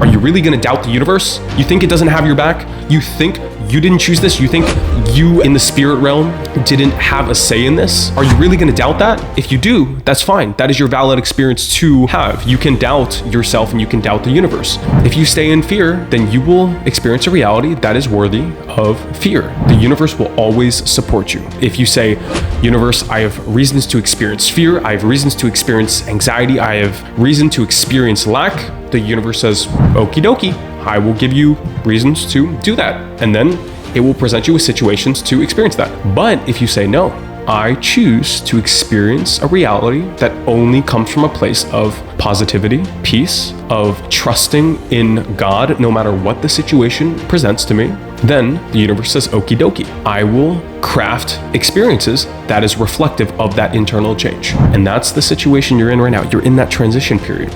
Are you really gonna doubt the universe? You think it doesn't have your back? You think you didn't choose this? You think you in the spirit realm didn't have a say in this? Are you really gonna doubt that? If you do, that's fine. That is your valid experience to have. You can doubt yourself and you can doubt the universe. If you stay in fear, then you will experience a reality that is worthy of fear. The universe will always support you. If you say, universe, I have reasons to experience fear, I have reasons to experience anxiety, I have reason to experience lack, the universe says, okie dokie, I will give you reasons to do that. And then it will present you with situations to experience that. But if you say, no, I choose to experience a reality that only comes from a place of positivity, peace, of trusting in God, no matter what the situation presents to me, then the universe says, okie dokie, I will craft experiences that is reflective of that internal change. And that's the situation you're in right now. You're in that transition period.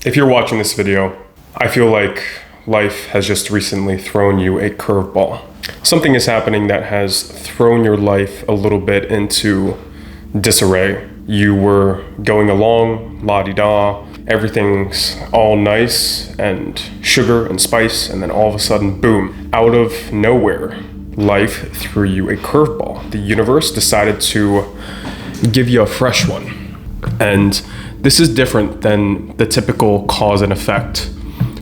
If you're watching this video, I feel like life has just recently thrown you a curveball. Something is happening that has thrown your life a little bit into disarray. You were going along, la-di-da, everything's all nice and sugar and spice, and then all of a sudden, boom, out of nowhere, life threw you a curveball. The universe decided to give you a fresh one. And this is different than the typical cause and effect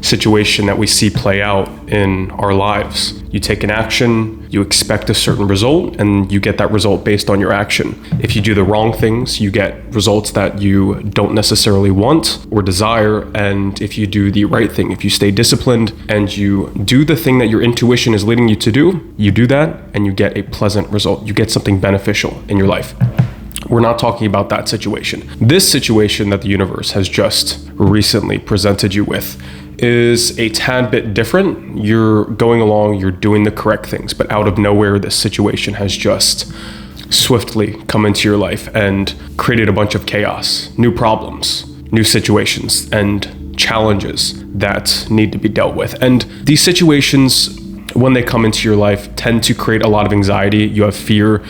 situation that we see play out in our lives. You take an action, you expect a certain result, and you get that result based on your action. If you do the wrong things, you get results that you don't necessarily want or desire. And if you do the right thing, if you stay disciplined and you do the thing that your intuition is leading you to do, you do that and you get a pleasant result. You get something beneficial in your life. We're not talking about that situation. This situation that the universe has just recently presented you with is a tad bit different. You're going along, you're doing the correct things, but out of nowhere, this situation has just swiftly come into your life and created a bunch of chaos, new problems, new situations, and challenges that need to be dealt with. And these situations, when they come into your life, tend to create a lot of anxiety. You have fear.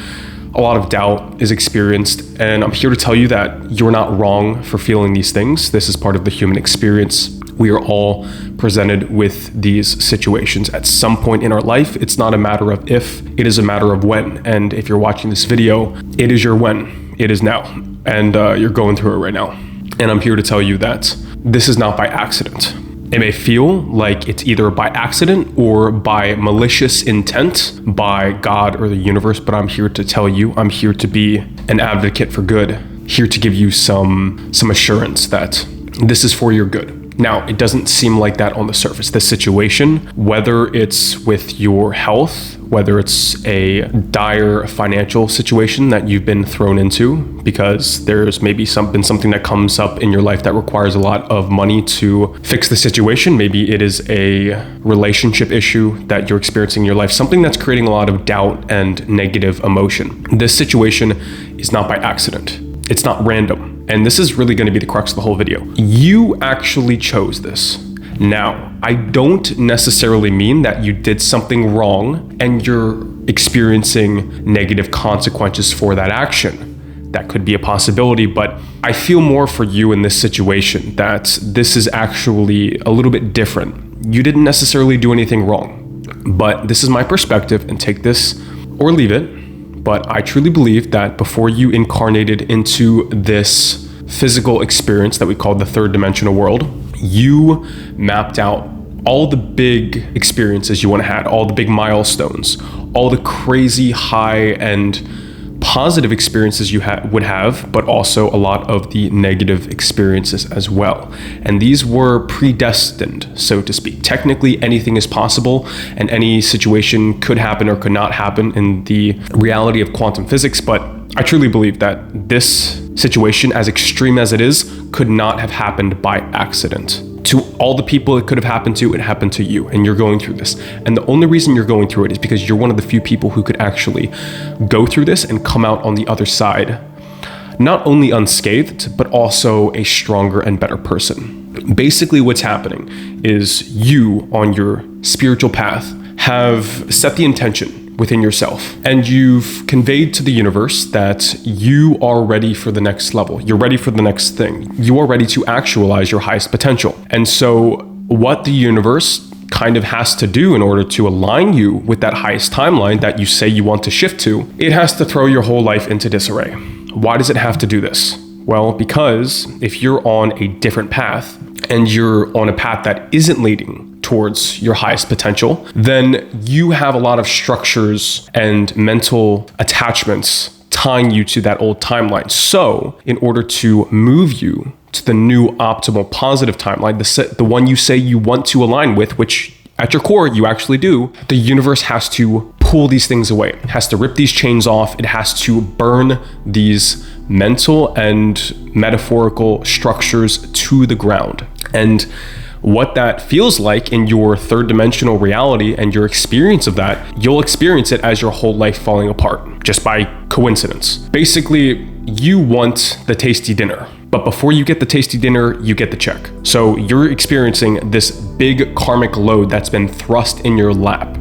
A lot of doubt is experienced, and I'm here to tell you that you're not wrong for feeling these things. This is part of the human experience. We are all presented with these situations at some point in our life. It's not a matter of if, it is a matter of when. And if you're watching this video, it is your when. It is now. And you're going through it right now. And I'm here to tell you that this is not by accident. It may feel like it's either by accident or by malicious intent by God or the universe, but I'm here to tell you, I'm here to be an advocate for good, here to give you some assurance that this is for your good. Now, it doesn't seem like that on the surface. This situation, whether it's with your health, whether it's a dire financial situation that you've been thrown into because there's maybe been something that comes up in your life that requires a lot of money to fix the situation. Maybe it is a relationship issue that you're experiencing in your life, something that's creating a lot of doubt and negative emotion. This situation is not by accident. It's not random. And this is really going to be the crux of the whole video. You actually chose this. Now, I don't necessarily mean that you did something wrong and you're experiencing negative consequences for that action. That could be a possibility, but I feel more for you in this situation that this is actually a little bit different. You didn't necessarily do anything wrong, but this is my perspective, and take this or leave it. But I truly believe that before you incarnated into this physical experience that we call the third dimensional world, you mapped out all the big experiences you want to have, all the big milestones, all the crazy high and positive experiences you would have, but also a lot of the negative experiences as well. And these were predestined, so to speak. Technically, anything is possible and any situation could happen or could not happen in the reality of quantum physics, but I truly believe that this situation, as extreme as it is, could not have happened by accident. To all the people it could have happened to, it happened to you, and you're going through this. And the only reason you're going through it is because you're one of the few people who could actually go through this and come out on the other side, not only unscathed, but also a stronger and better person. Basically, what's happening is you, on your spiritual path, have set the intention within yourself. And you've conveyed to the universe that you are ready for the next level. You're ready for the next thing. You are ready to actualize your highest potential. And so what the universe kind of has to do in order to align you with that highest timeline that you say you want to shift to, it has to throw your whole life into disarray. Why does it have to do this? Well, because if you're on a different path and you're on a path that isn't leading towards your highest potential, then you have a lot of structures and mental attachments tying you to that old timeline. So in order to move you to the new optimal positive timeline, the one you say you want to align with, which at your core you actually do, the universe has to pull these things away. It has to rip these chains off. It has to burn these mental and metaphorical structures to the ground. And what that feels like in your third dimensional reality and your experience of that, you'll experience it as your whole life falling apart just by coincidence. Basically, you want the tasty dinner, but before you get the tasty dinner, you get the check. So you're experiencing this big karmic load that's been thrust in your lap,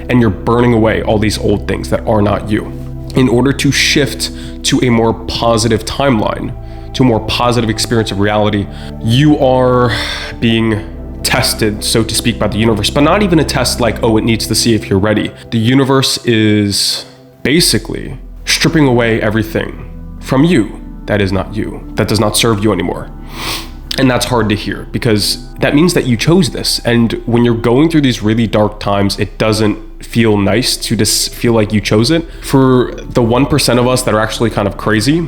and you're burning away all these old things that are not you. In order to shift to a more positive timeline, to a more positive experience of reality, you are being tested, so to speak, by the universe, but not even a test like, oh, it needs to see if you're ready. The universe is basically stripping away everything from you that is not you, that does not serve you anymore. And that's hard to hear because that means that you chose this. And when you're going through these really dark times, it doesn't feel nice to just feel like you chose it. For the 1% of us that are actually kind of crazy,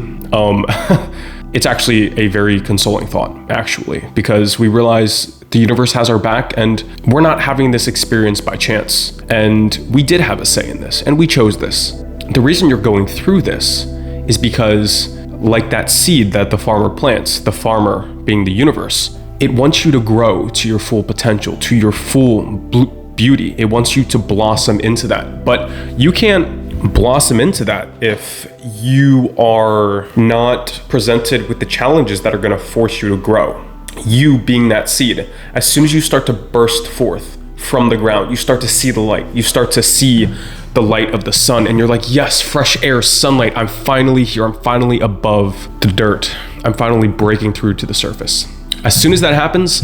it's actually a very consoling thought, actually, because we realize the universe has our back and we're not having this experience by chance. And we did have a say in this and we chose this. The reason you're going through this is because, like that seed that the farmer plants, the farmer being the universe, it wants you to grow to your full potential, to your full beauty. It wants you to blossom into that. But you can't blossom into that if you are not presented with the challenges that are going to force you to grow. You being that seed, as soon as you start to burst forth from the ground, you start to see the light. You start to see the light of the sun and you're like, yes, fresh air, sunlight. I'm finally here. I'm finally above the dirt. I'm finally breaking through to the surface. As soon as that happens,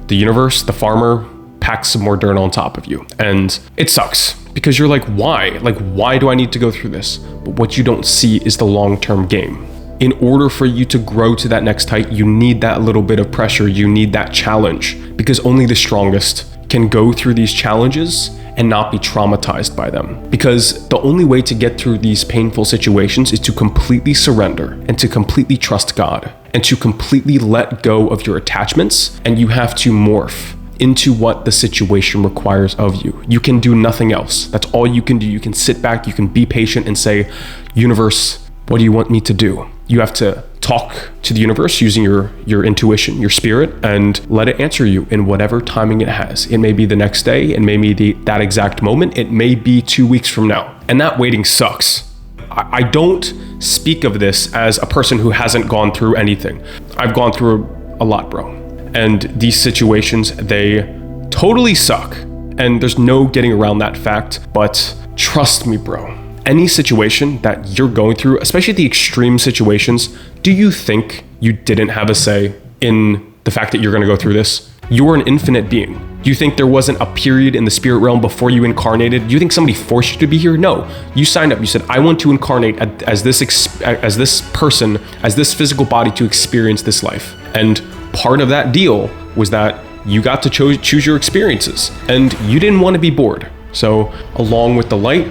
the universe, the farmer, packs some more dirt on top of you. And it sucks because you're like, why? Like, why do I need to go through this? But what you don't see is the long-term game. In order for you to grow to that next height, you need that little bit of pressure. You need that challenge because only the strongest can go through these challenges and not be traumatized by them. Because the only way to get through these painful situations is to completely surrender and to completely trust God and to completely let go of your attachments, and you have to morph into what the situation requires of you. You can do nothing else. That's all you can do. You can sit back, you can be patient and say, universe, what do you want me to do? You have to talk to the universe using your intuition, your spirit, and let it answer you in whatever timing it has. It may be the next day, it may be that exact moment, it may be 2 weeks from now. And that waiting sucks. I don't speak of this as a person who hasn't gone through anything. I've gone through a lot, bro. And these situations, they totally suck. And there's no getting around that fact, but trust me, bro. Any situation that you're going through, especially the extreme situations, do you think you didn't have a say in the fact that you're going to go through this? You're an infinite being. Do you think there wasn't a period in the spirit realm before you incarnated? Do you think somebody forced you to be here? No. You signed up. You said, I want to incarnate as this person, as this physical body to experience this life. And part of that deal was that you got to choose your experiences and you didn't want to be bored. So along with the light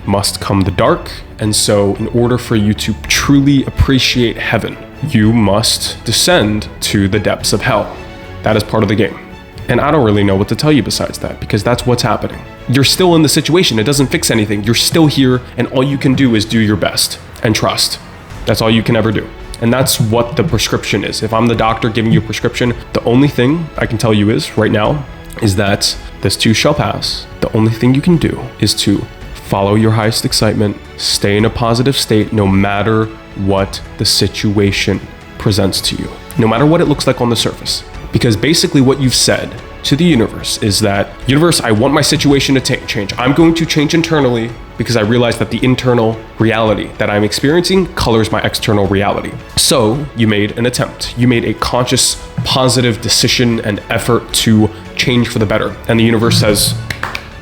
must come the dark. And so in order for you to truly appreciate heaven, you must descend to the depths of hell. That is part of the game. And I don't really know what to tell you besides that, because that's what's happening. You're still in the situation. It doesn't fix anything. You're still here, and all you can do is do your best and trust. That's all you can ever do. And that's what the prescription is. If I'm the doctor giving you a prescription, the only thing I can tell you is right now is that this too shall pass. The only thing you can do is to follow your highest excitement, stay in a positive state no matter what the situation presents to you, no matter what it looks like on the surface. Because basically what you've said to the universe is that, universe, I want my situation to change. I'm going to change internally because I realized that the internal reality that I'm experiencing colors my external reality. So you made an attempt. You made a conscious, positive decision and effort to change for the better. And the universe says,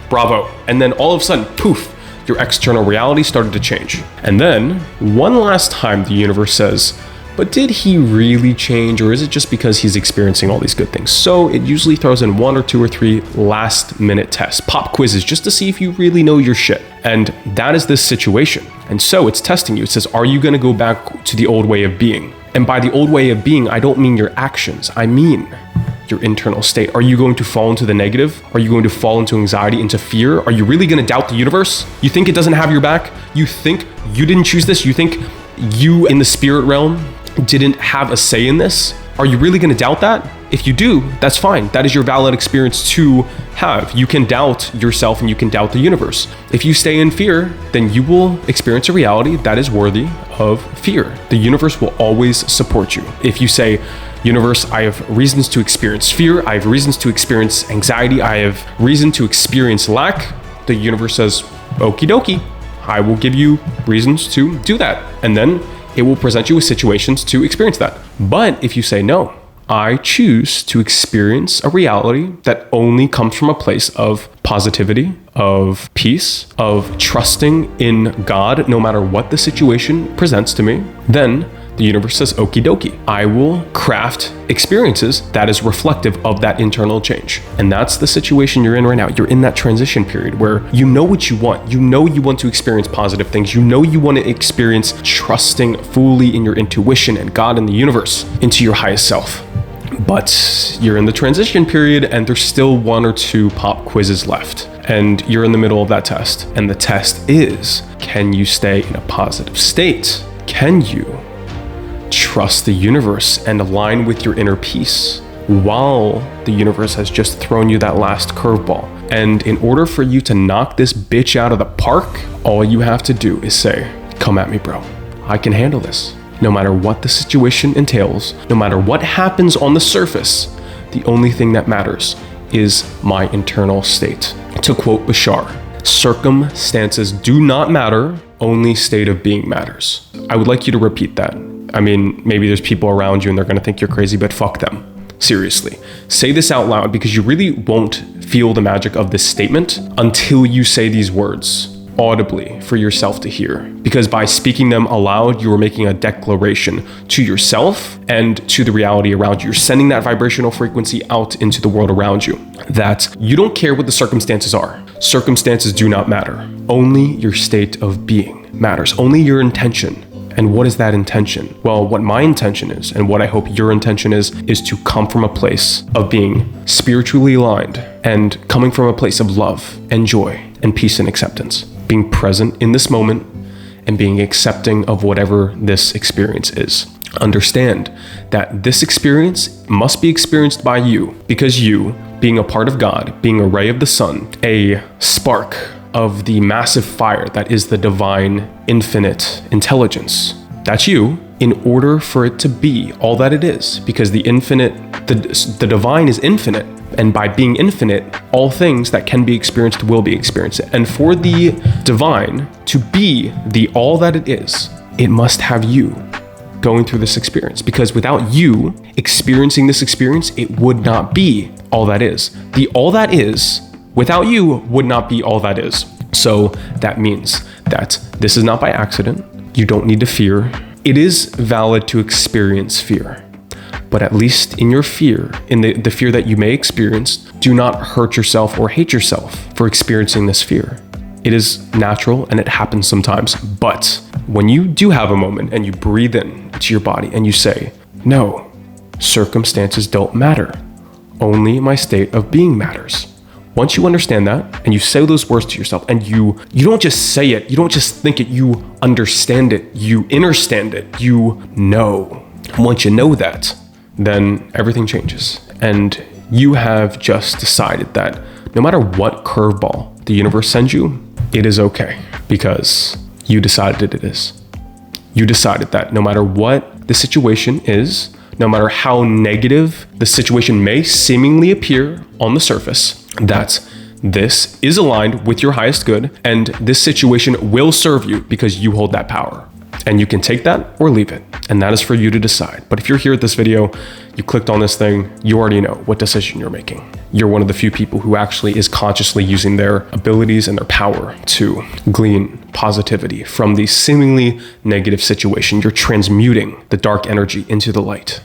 bravo. And then all of a sudden, poof, your external reality started to change. And then one last time, the universe says, but did he really change, or is it just because he's experiencing all these good things? So it usually throws in 1 or 2 or 3 last minute tests, pop quizzes, just to see if you really know your shit. And that is this situation. And so it's testing you. It says, are you gonna go back to the old way of being? And by the old way of being, I don't mean your actions, I mean your internal state. Are you going to fall into the negative? Are you going to fall into anxiety, into fear? Are you really gonna doubt the universe? You think it doesn't have your back? You think you didn't choose this? You think you in the spirit realm didn't have a say in this? Are you really going to doubt that? If you do, that's fine. That is your valid experience to have. You can doubt yourself and you can doubt the universe. If you stay in fear, then you will experience a reality that is worthy of fear. The universe will always support you. If you say, universe, I have reasons to experience fear, I have reasons to experience anxiety, I have reason to experience lack, the universe says, okie dokie, I will give you reasons to do that. And then it will present you with situations to experience that. But if you say, no, I choose to experience a reality that only comes from a place of positivity, of peace, of trusting in God, no matter what the situation presents to me, then the universe says, okie dokie, I will craft experiences that is reflective of that internal change. And that's the situation you're in right now. You're in that transition period where you know what you want. You know you want to experience positive things. You know you want to experience trusting fully in your intuition and God and the universe, into your highest self. But you're in the transition period and there's still 1 or 2 pop quizzes left. And you're in the middle of that test. And the test is, can you stay in a positive state? Can you trust the universe and align with your inner peace while the universe has just thrown you that last curveball? And in order for you to knock this bitch out of the park, all you have to do is say, come at me, bro. I can handle this. No matter what the situation entails, no matter what happens on the surface, the only thing that matters is my internal state. To quote Bashar, circumstances do not matter, only state of being matters. I would like you to repeat that. I mean, maybe there's people around you and they're gonna think you're crazy, but fuck them. Seriously. Say this out loud, because you really won't feel the magic of this statement until you say these words audibly for yourself to hear. Because by speaking them aloud, you are making a declaration to yourself and to the reality around you. You're sending that vibrational frequency out into the world around you, that you don't care what the circumstances are. Circumstances do not matter. Only your state of being matters. Only your intention. And what is that intention? Well, what my intention is, and what I hope your intention is to come from a place of being spiritually aligned and coming from a place of love and joy and peace and acceptance. Being present in this moment and being accepting of whatever this experience is. Understand that this experience must be experienced by you, because you, being a part of God, being a ray of the sun, a spark of the massive fire that is the divine infinite intelligence, that's you, in order for it to be all that it is, because the infinite, the divine is infinite. And by being infinite, all things that can be experienced will be experienced. And for the divine to be the all that it is, it must have you going through this experience. Because without you experiencing this experience, it would not be all that is. The all that is, without you, would not be all that is. So that means that this is not by accident. You don't need to fear. It is valid to experience fear. But at least in your fear, in the fear that you may experience, do not hurt yourself or hate yourself for experiencing this fear. It is natural and it happens sometimes. But when you do have a moment and you breathe in to your body and you say, no, circumstances don't matter. Only my state of being matters. Once you understand that and you say those words to yourself, and you don't just say it, you don't just think it, you understand it, you understand it, you know. Once you know that, then everything changes. And you have just decided that no matter what curveball the universe sends you, it is okay, because you decided it is. You decided that no matter what the situation is, no matter how negative the situation may seemingly appear on the surface, that this is aligned with your highest good, and this situation will serve you because you hold that power. And you can take that or leave it, and that is for you to decide. But if you're here at this video, you clicked on this thing, you already know what decision you're making. You're one of the few people who actually is consciously using their abilities and their power to glean positivity from the seemingly negative situation. You're transmuting the dark energy into the light.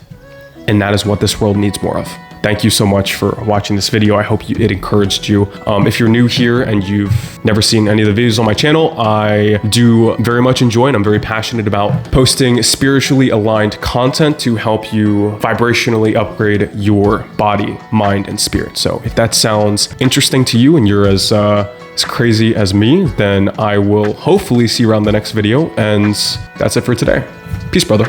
And that is what this world needs more of. Thank you so much for watching this video. I hope it encouraged you. If you're new here and you've never seen any of the videos on my channel, I do very much enjoy and I'm very passionate about posting spiritually aligned content to help you vibrationally upgrade your body, mind, and spirit. So if that sounds interesting to you and you're as crazy as me, then I will hopefully see you around the next video. And that's it for today. Peace, brother.